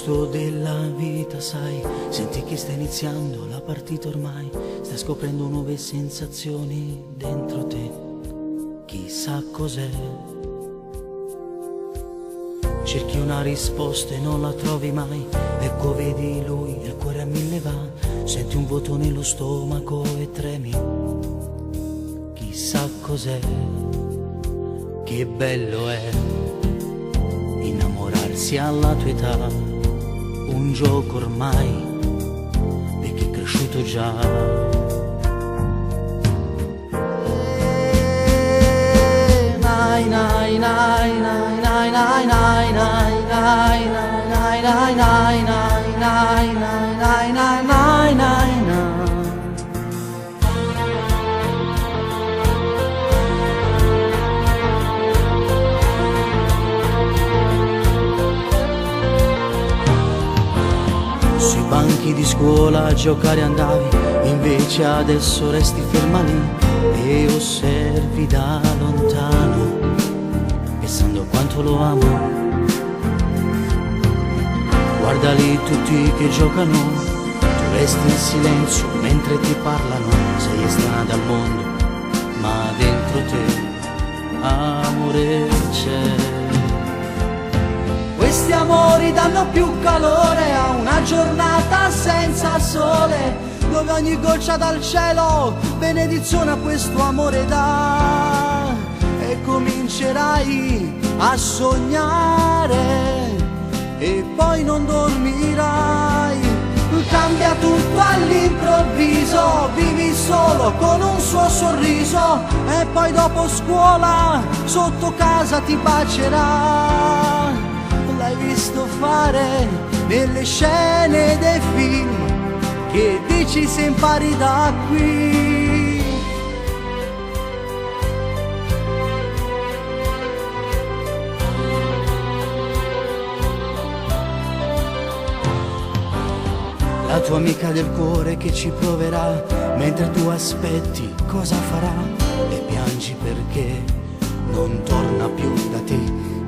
gusto della vita, sai, senti che sta iniziando la partita ormai, stai scoprendo nuove sensazioni dentro te, chissà cos'è. Cerchi una risposta e non la trovi mai, ecco vedi lui, il cuore a mille va, senti un vuoto nello stomaco e tremi, chissà cos'è, che bello è innamorarsi alla tua età, un gioco ormai per chi è cresciuto già. Nai nai nai nai nai nai nai nai nai nai nai nai nai nai nai nai nai. Sui banchi di scuola a giocare andavi, invece adesso resti ferma lì e osservi da lontano, pensando quanto lo amo. Guarda lì tutti che giocano, tu resti in silenzio mentre ti parlano, sei estranea dal mondo, ma dentro te amore c'è. Questi amori danno più calore a una giornata senza sole, dove ogni goccia dal cielo benedizione a questo amore dà. E comincerai a sognare e poi non dormirai. Cambia tutto all'improvviso, vivi solo con un suo sorriso e poi dopo scuola sotto casa ti bacerà. L'hai visto fare nelle scene dei film, che dici se impari da qui. La tua amica del cuore che ci proverà, mentre tu aspetti cosa farà e piangi perché non torna più da te,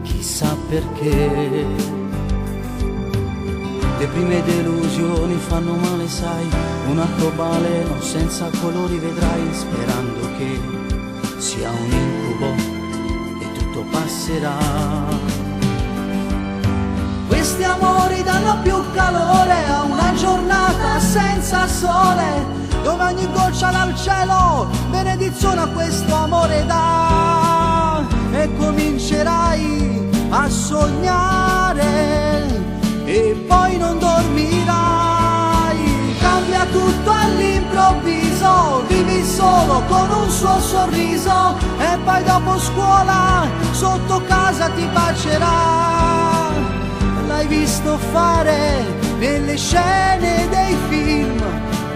chissà perché. Le prime delusioni fanno male, sai, un arcobaleno senza colori vedrai, sperando che sia un incubo e tutto passerà. Questi amori danno più calore a una giornata senza sole, dove ogni goccia dal cielo benedizione a questo amore dà. E comincerai a sognare e poi non dormirai. Cambia tutto all'improvviso, vivi solo con un suo sorriso e poi dopo scuola sotto casa ti bacerà. L'hai visto fare nelle scene dei film,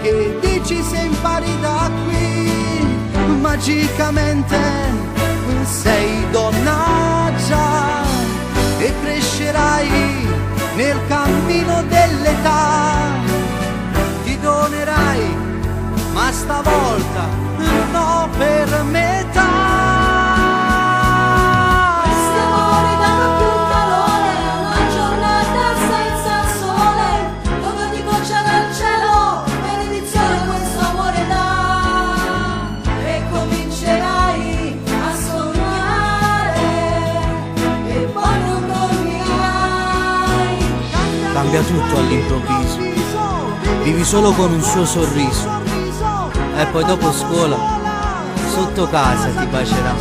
che dici se impari da qui. Magicamente sei donna già e crescerai nel cammino dell'età. Ti donerai, ma stavolta no per metà. Cambia tutto all'improvviso, vivi solo con un suo sorriso e poi dopo scuola sotto casa ti bacerà.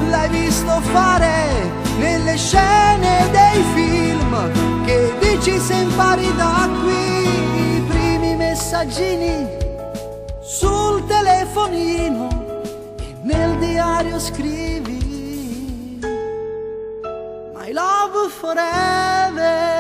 L'hai visto fare nelle scene dei film, che dici se impari da qui. I primi messaggini sul telefonino e nel diario scrivi I love forever.